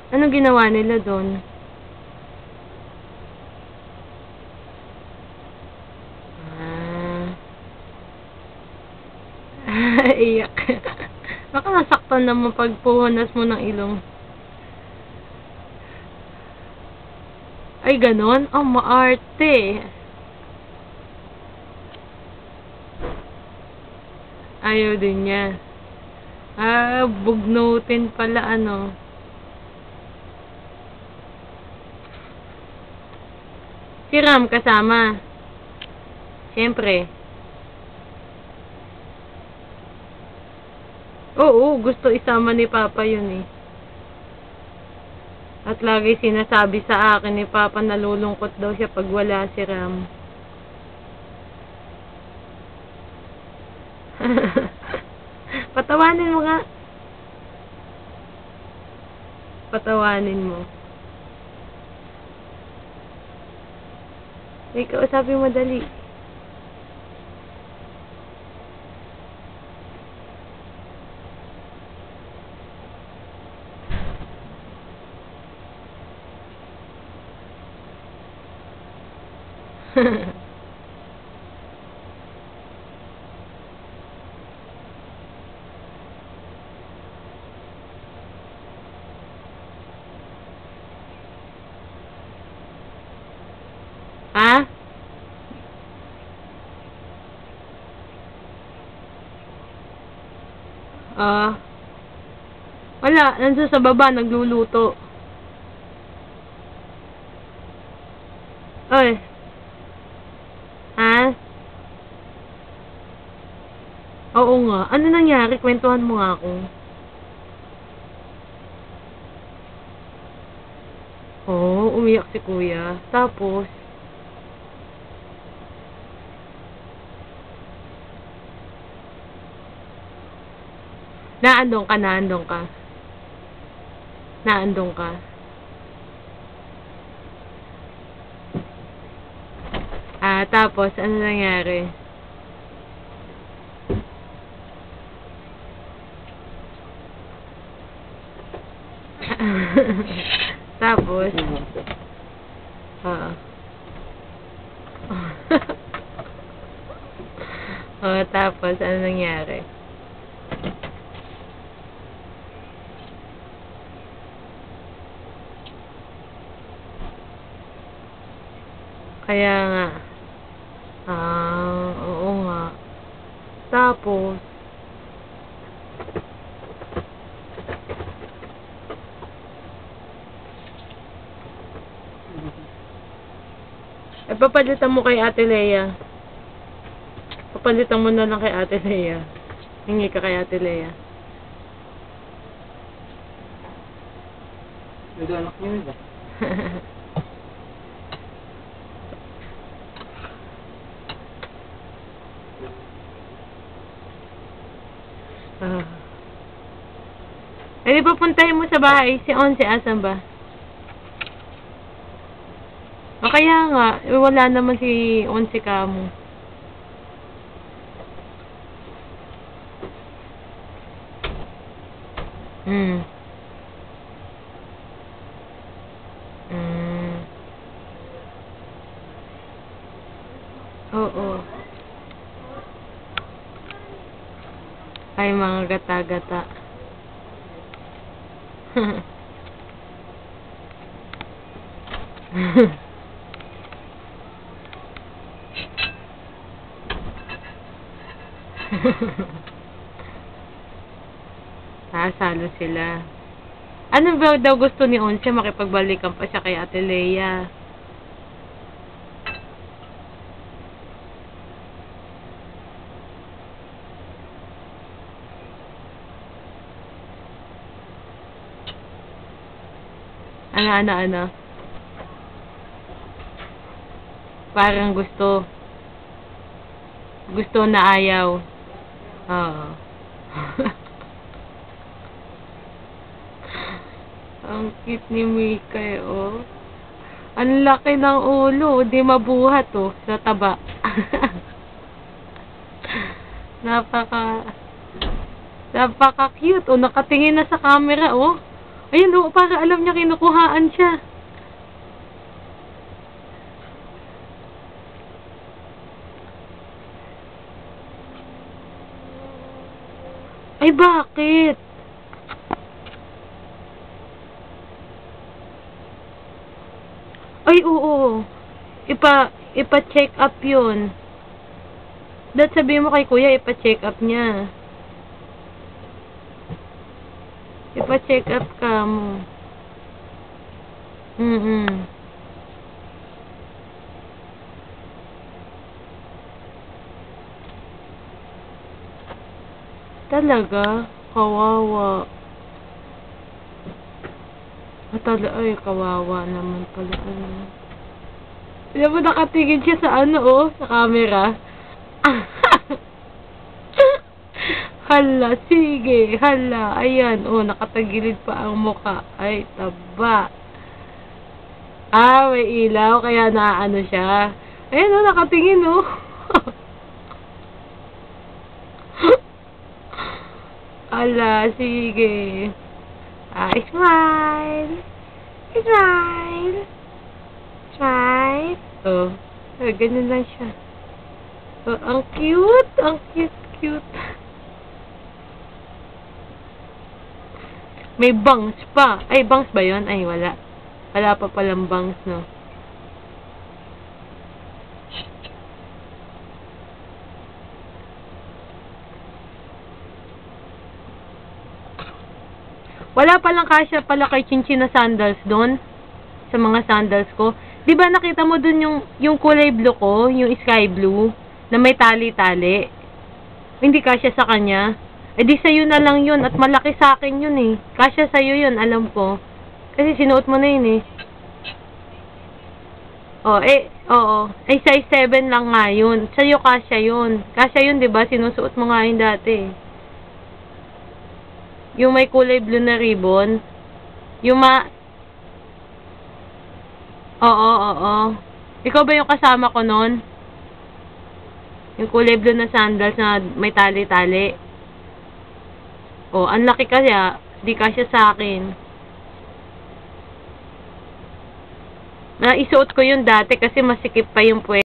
Anong ginawa nila doon? Iyak. Baka nasaktan naman pag puhunas mo ng ilong. Ay, ganon? Oh, maarte. Ayaw din niya. Bugnutin pala, ano. Si Ram kasama. Siyempre. Oo, gusto isama ni Papa yun eh. At lagi sinasabi sa akin ni Papa nalulungkot daw siya pag wala si Ram. Patawanin mo nga. Patawanin mo. Ikaw, sabi mo dali. Ha? Wala, nandun sa baba nagluluto. Oy. Ha? Oo nga. Ano nangyari? Kwentuhan mo nga ako. Oo, umiyak si Kuya. Tapos, naandong ka. Naandong ka. Tapos, ano nangyari? Tapos, tapos, ano nangyari? Kaya nga. Oo nga. Tapos, papalitan mo kay Ate Lea. Papalitan mo na lang kay Ate Lea. Hingi ka kay Ate Lea. Ito anak niyo ba? di papuntahin mo sa bahay si Onse, asan ba? Kaya nga, wala naman si Onse kamo. Oo. Ay, mga gata-gata. Salo sila. Ano ba daw gusto ni Onse? Makipagbalikan pa siya kay Ate Lea. Ano? Parang gusto na ayaw. Oo. Ang cute ni Mikay, oh. Ang laki ng ulo, di mabuhat, oh, sa taba. Napaka cute, oh. Nakatingin na sa camera, oh. Ayun, oh, para alam niya kinukuhaan siya. Ay, bakit? Ay, oo. Ipa-check up yun. Dahil sabihin mo kay kuya, ipa-check up niya. Ipa-check up ka mo. Talaga? Kawawa. Ay, kawawa naman pala. Alam mo, nakatingin siya sa sa camera. Hala, sige, hala. Ayan, nakatagilid pa ang muka. Ay, taba. May ilaw, kaya naano siya. Ayan, nakatingin, Hala, sige. Smile. Smile. Smile. Ganyan lang siya. Ang cute. Ang cute. May bangs pa. Ay, bangs ba yun? Ay, wala. Wala pa palang bangs, no? Wala palang kasya pala kay Chinchin na sandals doon. Sa mga sandals ko. Di ba nakita mo doon yung kulay blue ko? Yung sky blue? Na may tali-tali? Hindi kasya sa kanya? Di sa'yo na lang yun. At malaki sa akin yun eh. Kasya sa'yo yun, alam ko. Kasi sinuot mo na yun eh. Oo. Size 7 lang nga yun. Sa'yo kasya yun. Kasya yun, di ba? Sinusuot mo nga yun dati. Yung may kulay blue na ribbon. Oo. Ikaw ba yung kasama ko nun? Yung kulay blue na sandals na may tali-tali. Ang laki kaya. Di kasya sa akin. Isuot ko yun dati kasi masikip pa yung puwet.